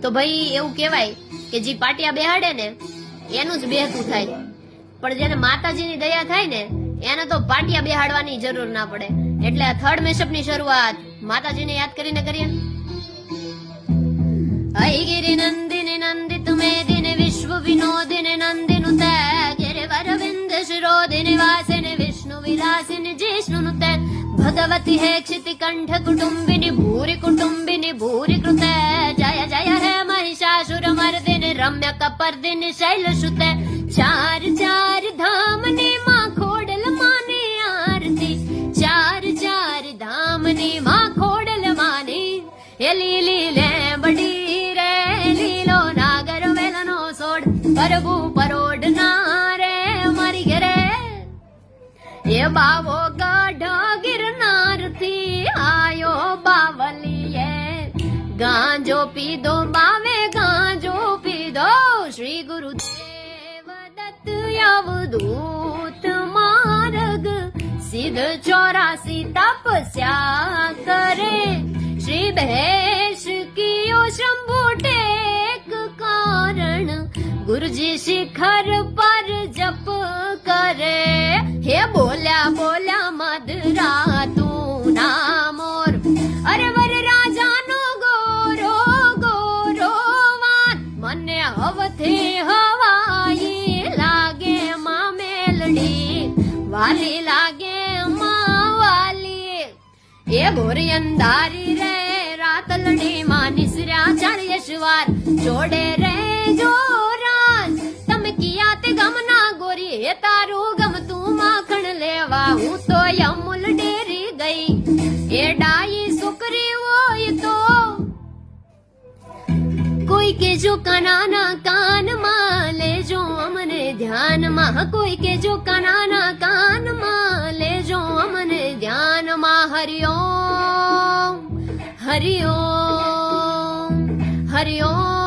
તો ભાઈ એવું કહેવાય કે જે પાટિયા બેહાડે ને એનું જ બેહતું થાય, પણ જેને માતાજીની દયા થાય ને એને તો પાટિયા બેહાડવાની જરૂર ના પડે. એટલે આ થર્ડ મેશઅપ ની શરૂઆત માતાજીને યાદ કરીને કરીએ. હૈ નંદિની નંદિત મેદિને વિશ્વ વિનોદિને નંદિનુતે ગિરિવર વિંદ શિરોદિને વાસિને વિષ્ણુ વિલાસિને જિષ્ણુનુતે ભગવતી હે ક્ષિતિ કંઠ કુટુંબિની ભૂરી કુટુંબિની ભૂરી કૃતે જય જય હે મહિષાસુર મર્દિને રમ્ય કપર્દિની શૈલસુતે ચાર ચાર ધામની માં ખોડલ માની આરતી ચાર ચાર ધામની માં ખોડલ માની એ લીલી લેબડી રે લીલો નાગર વેલનો સોડ પરબુ પરોડના રે મારી ઘરે એ બાવો ગઢ ગિરનાર થી આયો બાવલીએ ગાંજો પીધો બાવે ગાંજો પીધો શ્રી ગુરુદેવ દત્ત અવધૂત માર્ગ સિદ્ધ 84 તપસ્યા કરે શ્રી ભેષ કિયો શંભુ ટેક કારણ ગુરુજી શિખર પર જપ કરે હે બોલ્યા બોલ્યા મધરા તું ના મોર અરે વર રાજાનો ગોરો ગોરો વાન મને હવથી હવાઈ લાગે માં મેલડી વાલી લાગે માં વાલી એ ભોરી અંધારી રે રાતલડી માં નિસર્યા ચાળીએ શવાર જોડે રે જોરાજ તમે કિયા તે ગમના ગોરી એ તારું ગમતું માખણ લેવા હું તો અમૂલ ડેરી ગઈ એ ડાઈ છોકરી હોય તો કોઈ કે જો કાનાના કાનમાં લેજો અમને ધ્યાનમાં કોઈ કે જો કાનાના કાનમાં લેજો અમને ધ્યાનમાં હરિઓમ હરિઓમ હરિઓમ